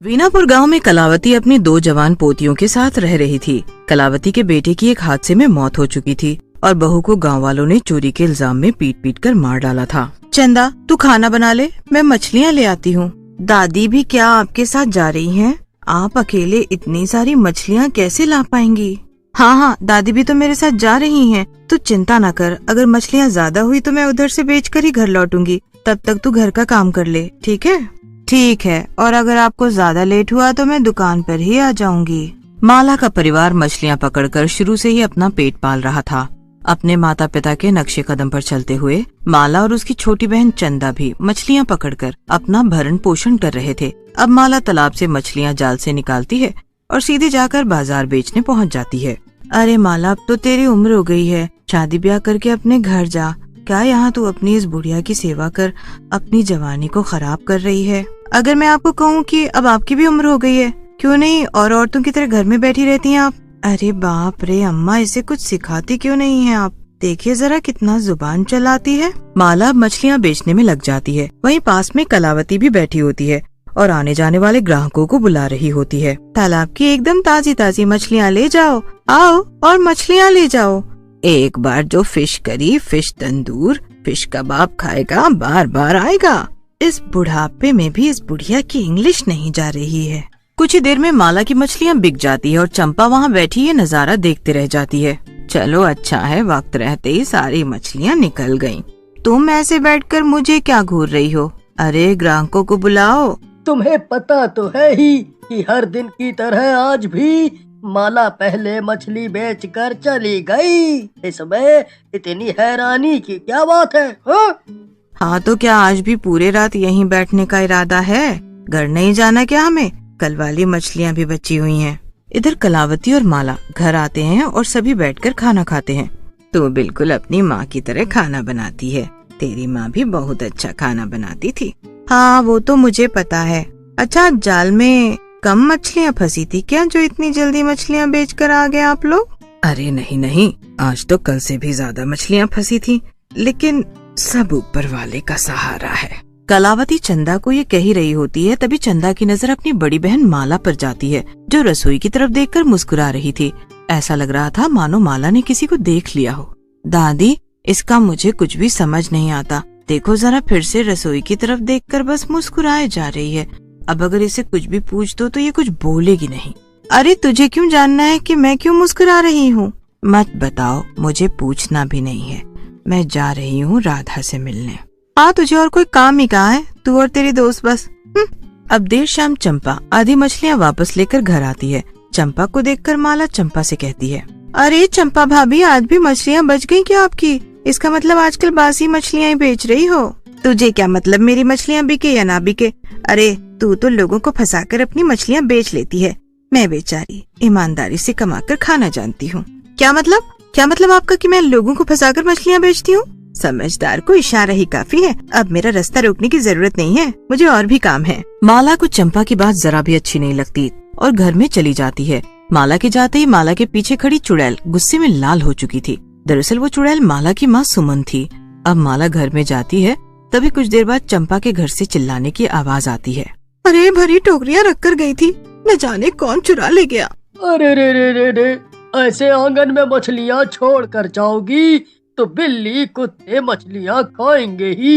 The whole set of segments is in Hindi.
वीनापुर गांव में कलावती अपनी दो जवान पोतियों के साथ रह रही थी। कलावती के बेटे की एक हादसे में मौत हो चुकी थी और बहू को गांव वालों ने चोरी के इल्जाम में पीट पीट कर मार डाला था। चंदा, तू खाना बना ले, मैं मछलियाँ ले आती हूँ। दादी भी क्या आपके साथ जा रही हैं? आप अकेले इतनी सारी मछलियाँ कैसे ला पाएंगी? हाँ, दादी भी तो मेरे साथ जा रही हैं। तू चिंता न कर, अगर मछलियाँ ज्यादा हुई तो मैं उधर से बेचकर ही घर लौटूंगी। तब तक तू घर का काम कर ले, ठीक है? ठीक है, और अगर आपको ज्यादा लेट हुआ तो मैं दुकान पर ही आ जाऊंगी। माला का परिवार मछलियाँ पकड़कर शुरू से ही अपना पेट पाल रहा था। अपने माता पिता के नक्शे कदम पर चलते हुए माला और उसकी छोटी बहन चंदा भी मछलियाँ पकड़कर अपना भरण पोषण कर रहे थे। अब माला तालाब से मछलियाँ जाल से निकालती है और सीधे जाकर बाजार बेचने पहुँच जाती है। अरे माला, अब तो तेरी उम्र हो गई है, शादी ब्याह करके अपने घर जा। क्या यहाँ तू अपनी इस बुढ़िया की सेवा कर अपनी जवानी को खराब कर रही है? अगर मैं आपको कहूँ कि अब आपकी भी उम्र हो गई है, क्यों नहीं और औरतों की तरह घर में बैठी रहती हैं आप? अरे बाप रे अम्मा, इसे कुछ सिखाती क्यों नहीं है आप? देखिए जरा कितना जुबान चलाती है। माला मछलियाँ बेचने में लग जाती है। वहीं पास में कलावती भी बैठी होती है और आने जाने वाले ग्राहकों को बुला रही होती है। तालाब की एकदम ताजी ताजी मछलियाँ ले जाओ, आओ और मछलियाँ ले जाओ। एक बार जो फिश करी, फिश तंदूर, फिश कबाब खाएगा बार बार आएगा। इस बुढ़ापे में भी इस बुढ़िया की इंग्लिश नहीं जा रही है। कुछ ही देर में माला की मछलियाँ बिक जाती है और चंपा वहाँ बैठी ये नजारा देखते रह जाती है। चलो अच्छा है, वक्त रहते ही सारी मछलियाँ निकल गयी। तुम ऐसे बैठकर मुझे क्या घूर रही हो? अरे ग्राहकों को बुलाओ। तुम्हें पता तो है ही कि हर दिन की तरह आज भी माला पहले मछली बेचकर चली गई। इसमें इतनी हैरानी की क्या बात है? हाँ तो क्या आज भी पूरे रात यहीं बैठने का इरादा है? घर नहीं जाना क्या हमें? कल वाली मछलियाँ भी बची हुई हैं। इधर कलावती और माला घर आते हैं और सभी बैठकर खाना खाते हैं। तू बिल्कुल अपनी माँ की तरह खाना बनाती है। तेरी माँ भी बहुत अच्छा खाना बनाती थी। हाँ वो तो मुझे पता है। अच्छा, जाल में कम मछलियाँ फंसी थी क्या जो इतनी जल्दी मछलियाँ बेचकर आ गए आप लोग? अरे नहीं नहीं, आज तो कल से भी ज्यादा मछलियाँ फंसी थी, लेकिन सब ऊपर वाले का सहारा है। कलावती चंदा को ये कह ही रही होती है, तभी चंदा की नजर अपनी बड़ी बहन माला पर जाती है, जो रसोई की तरफ देखकर मुस्कुरा रही थी। ऐसा लग रहा था मानो माला ने किसी को देख लिया हो। दादी, इसका मुझे कुछ भी समझ नहीं आता। देखो जरा, फिर से रसोई की तरफ देखकर बस मुस्कुराए जा रही है। अब अगर इसे कुछ भी पूछ दो तो ये कुछ बोलेगी नहीं। अरे तुझे क्यों जानना है कि मैं क्यों मुस्कुरा रही हूँ? मत बताओ, मुझे पूछना भी नहीं है। मैं जा रही हूँ राधा से मिलने। तुझे और कोई काम ही कहाँ है? तू और तेरी दोस्त बस। अब देर शाम चंपा आधी मछलियाँ वापस लेकर घर आती है। चंपा को देखकर माला चंपा से कहती है, अरे चंपा भाभी, आज भी मछलियाँ बच गयी क्या आपकी? इसका मतलब आजकल बासी मछलियाँ ही बेच रही हो। तुझे क्या मतलब मेरी मछलियाँ बिके या ना बिके? अरे तू तो लोगों को फंसाकर अपनी मछलियाँ बेच लेती है। मैं बेचारी ईमानदारी से कमाकर खाना जानती हूँ। क्या मतलब आपका कि मैं लोगों को फंसाकर मछलियाँ बेचती हूँ? समझदार को इशारा ही काफी है। अब मेरा रास्ता रोकने की जरूरत नहीं है, मुझे और भी काम है। माला को चंपा की बात जरा भी अच्छी नहीं लगती और घर में चली जाती है। माला के जाते ही माला के पीछे खड़ी चुड़ैल गुस्से में लाल हो चुकी थी। दरअसल वो चुड़ैल माला की माँ सुमन थी। अब माला घर में जाती है, तभी कुछ देर बाद चंपा के घर से चिल्लाने की आवाज आती है। अरे भरी टोकरियाँ रख कर गई थी, न जाने कौन चुरा ले गया। अरे रे रे रे रे, ऐसे आंगन में मछलियाँ छोड़ कर जाओगी तो बिल्ली कुत्ते मछलियाँ खाएंगे ही।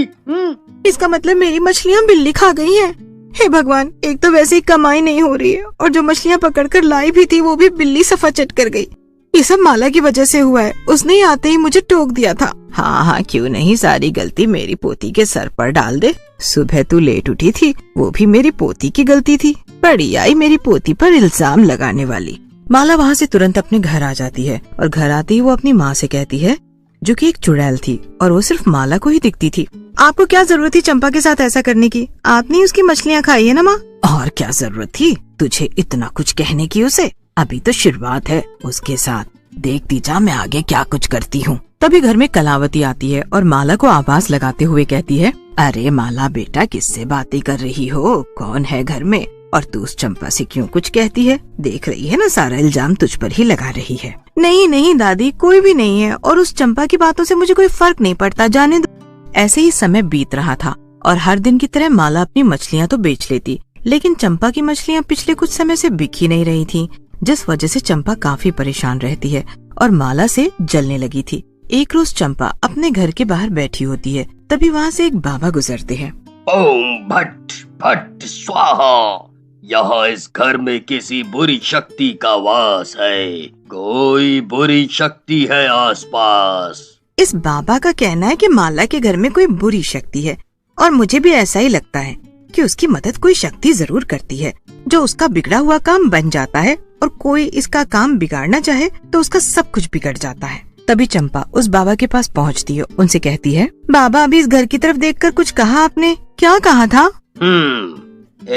इसका मतलब मेरी मछलियाँ बिल्ली खा गई हैं। हे भगवान, एक तो वैसे ही कमाई नहीं हो रही है और जो मछलियाँ पकड़कर लाई भी थी वो भी बिल्ली सफा चट कर गई। ये सब माला की वजह से हुआ है, उसने ही आते ही मुझे टोक दिया था। हाँ, क्यों नहीं, सारी गलती मेरी पोती के सर पर डाल दे। सुबह तू लेट उठी थी, वो भी मेरी पोती की गलती थी। बड़ी आई मेरी पोती पर इल्जाम लगाने वाली। माला वहाँ से तुरंत अपने घर आ जाती है और घर आते ही वो अपनी माँ से कहती है, जो कि एक चुड़ैल थी और वो सिर्फ माला को ही दिखती थी, आपको क्या जरूरत थी चंपा के साथ ऐसा करने की? आपने उसकी मछलियाँ खाई है ना माँ? और क्या जरूरत थी तुझे इतना कुछ कहने की उसे? अभी तो शुरुआत है उसके साथ, देखती जा मैं आगे क्या कुछ करती हूँ। तभी घर में कलावती आती है और माला को आवाज लगाते हुए कहती है, अरे माला बेटा, किससे बातें कर रही हो? कौन है घर में? और तू उस चंपा से क्यों कुछ कहती है? देख रही है ना, सारा इल्जाम तुझ पर ही लगा रही है। नहीं नहीं दादी, कोई भी नहीं है और उस चंपा की बातों से मुझे कोई फर्क नहीं पड़ता, जाने दो। ऐसे ही समय बीत रहा था और हर दिन की तरह माला अपनी मछलियाँ तो बेच लेती, लेकिन चंपा की मछलियाँ पिछले कुछ समय से बिक ही नहीं रही थीं, जिस वजह से चंपा काफी परेशान रहती है और माला से जलने लगी थी। एक रोज चंपा अपने घर के बाहर बैठी होती है, तभी वहाँ से एक बाबा गुजरते हैं। ओम भट्ट भट्ट स्वाहा, यहाँ इस घर में किसी बुरी शक्ति का वास है, कोई बुरी शक्ति है आसपास। इस बाबा का कहना है कि माला के घर में कोई बुरी शक्ति है और मुझे भी ऐसा ही लगता है कि उसकी मदद कोई शक्ति जरूर करती है, जो उसका बिगड़ा हुआ काम बन जाता है और कोई इसका काम बिगाड़ना चाहे तो उसका सब कुछ बिगड़ जाता है। तभी चंपा उस बाबा के पास पहुंचती है, उनसे कहती है, बाबा अभी इस घर की तरफ देखकर कुछ कहा आपने, क्या कहा था?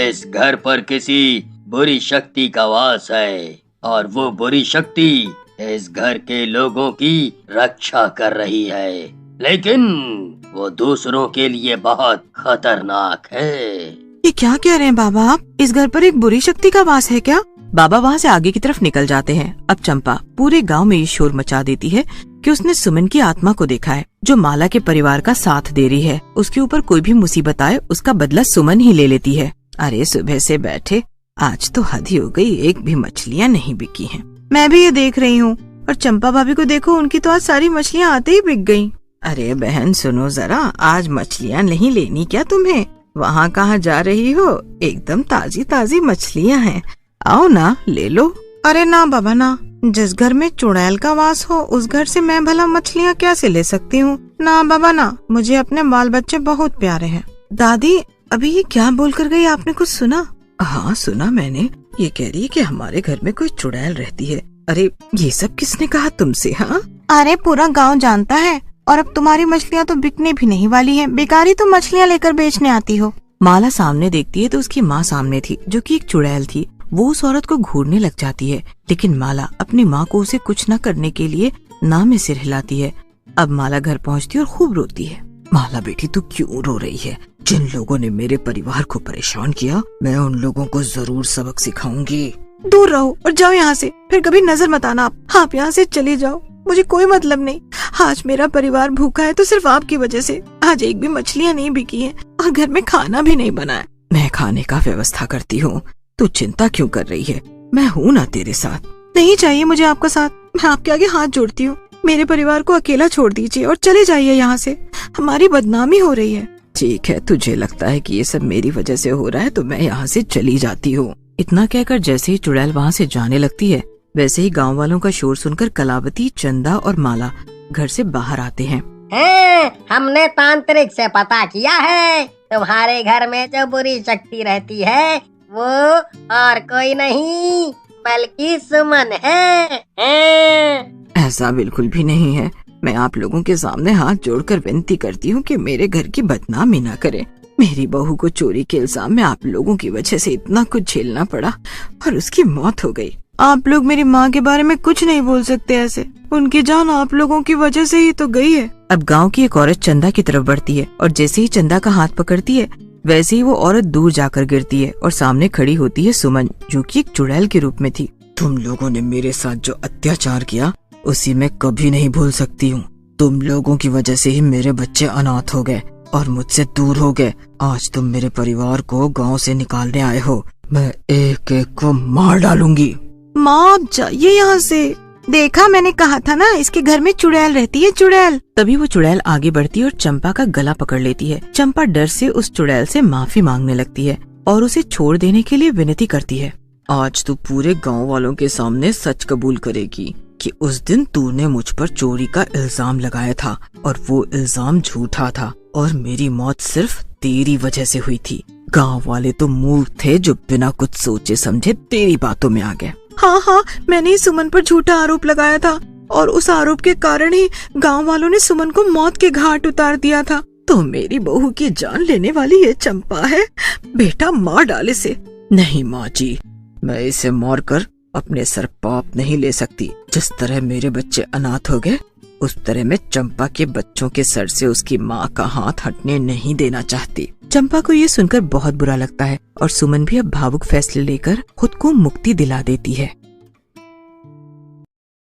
इस घर पर किसी बुरी शक्ति का वास है और वो बुरी शक्ति इस घर के लोगों की रक्षा कर रही है, लेकिन वो दूसरों के लिए बहुत खतरनाक है। ये क्या कह रहे हैं बाबा आप? इस घर पर एक बुरी शक्ति का वास है क्या? बाबा वहाँ से आगे की तरफ निकल जाते हैं। अब चंपा पूरे गांव में ये शोर मचा देती है कि उसने सुमन की आत्मा को देखा है, जो माला के परिवार का साथ दे रही है। उसके ऊपर कोई भी मुसीबत आए उसका बदला सुमन ही ले लेती है। अरे सुबह से बैठे, आज तो हद ही हो गई, एक भी मछलियाँ नहीं बिकी हैं। मैं भी ये देख रही हूँ, और चंपा भाभी को देखो, उनकी तो आज सारी मछलियाँ आते ही बिक गयी। अरे बहन सुनो जरा, आज मछलियाँ नहीं लेनी क्या तुम्हें? वहाँ कहाँ जा रही हो? एकदम ताजी ताजी मछलियाँ हैं, आओ ना ले लो। अरे ना बाबा ना, जिस घर में चुड़ैल का वास हो उस घर से मैं भला मछलियाँ कैसे ले सकती हूँ? ना बाबा ना, मुझे अपने बाल बच्चे बहुत प्यारे हैं। दादी अभी ये क्या बोल कर गई, आपने कुछ सुना? हाँ सुना मैंने, ये कह रही है कि हमारे घर में कोई चुड़ैल रहती है। अरे ये सब किसने कहा तुमसे? हाँ अरे पूरा गाँव जानता है, और अब तुम्हारी मछलियाँ तो बिकने भी नहीं वाली हैं, बेकारी तुम मछलियाँ लेकर बेचने आती हो। माला सामने देखती है तो उसकी माँ सामने थी, जो कि एक चुड़ैल थी। वो उस औरत को घूरने लग जाती है, लेकिन माला अपनी माँ को उसे कुछ न करने के लिए ना में सिर हिलाती है। अब माला घर पहुँचती है और खूब रोती है। माला बेटी तू क्यों रो रही है? जिन लोगों ने मेरे परिवार को परेशान किया, मैं उन लोगों को जरूर सबक सिखाऊंगी। दूर रहो और जाओ यहाँ से, फिर कभी नजर मत आना। आप यहाँ से चली जाओ, मुझे कोई मतलब नहीं। आज मेरा परिवार भूखा है तो सिर्फ आपकी वजह से। आज एक भी मछलियाँ नहीं बिकी हैं और घर में खाना भी नहीं बना है। मैं खाने का व्यवस्था करती हूँ, तू चिंता क्यों कर रही है? मैं हूँ ना तेरे साथ। नहीं चाहिए मुझे आपका साथ, मैं आपके आगे हाथ जोड़ती हूँ। मेरे परिवार को अकेला छोड़ दीजिए और चले जाइए यहाँ से, हमारी बदनामी हो रही है। ठीक है, तुझे लगता है कि ये सब मेरी वजह से हो रहा है तो मैं यहाँ से चली जाती हूँ। इतना कहकर जैसे ही चुड़ैल वहाँ से जाने लगती है, वैसे ही गांव वालों का शोर सुनकर कलावती, चंदा और माला घर से बाहर आते हैं। हमने तांत्रिक से पता किया है, तुम्हारे घर में जो बुरी शक्ति रहती है वो और कोई नहीं बल्कि सुमन है। ऐसा बिल्कुल भी नहीं है। मैं आप लोगों के सामने हाथ जोड़कर विनती करती हूँ कि मेरे घर की बदनामी ना करें। मेरी बहू को चोरी के इल्जाम में आप लोगों की वजह से इतना कुछ झेलना पड़ा और उसकी मौत हो गई। आप लोग मेरी माँ के बारे में कुछ नहीं बोल सकते ऐसे, उनकी जान आप लोगों की वजह से ही तो गई है। अब गांव की एक औरत चंदा की तरफ बढ़ती है और जैसे ही चंदा का हाथ पकड़ती है, वैसे ही वो औरत दूर जाकर गिरती है और सामने खड़ी होती है सुमन, जो कि एक चुड़ैल के रूप में थी। तुम लोगों ने मेरे साथ जो अत्याचार किया उसी मैं कभी नहीं भूल सकती हूँ। तुम लोगों की वजह से ही मेरे बच्चे अनाथ हो गए और मुझसे दूर हो गए। आज तुम मेरे परिवार को गांव से निकालने आए हो, मैं एक एक को मार डालूंगी। माँ आप जाइए यहाँ से, देखा मैंने कहा था ना इसके घर में चुड़ैल रहती है, चुड़ैल। तभी वो चुड़ैल आगे बढ़ती है और चंपा का गला पकड़ लेती है। चंपा डर से उस चुड़ैल से माफी मांगने लगती है और उसे छोड़ देने के लिए विनती करती है। आज तू पूरे गांव वालों के सामने सच कबूल करेगी कि उस दिन तूने मुझ पर चोरी का इल्जाम लगाया था और वो इल्जाम झूठा था और मेरी मौत सिर्फ तेरी वजह से हुई थी। गांव वाले तो मूर्ख थे जो बिना कुछ सोचे समझे तेरी बातों में आ गए। हाँ, मैंने ही सुमन पर झूठा आरोप लगाया था और उस आरोप के कारण ही गांव वालों ने सुमन को मौत के घाट उतार दिया था। तो मेरी बहू की जान लेने वाली ये चंपा है, बेटा मार डाले से। नहीं माँ जी, मैं इसे मार कर अपने सर पाप नहीं ले सकती। जिस तरह मेरे बच्चे अनाथ हो गए, उस तरह मैं चंपा के बच्चों के सर से उसकी माँ का हाथ हटने नहीं देना चाहती। चंपा को ये सुनकर बहुत बुरा लगता है और सुमन भी अब भावुक फैसले लेकर खुद को मुक्ति दिला देती है।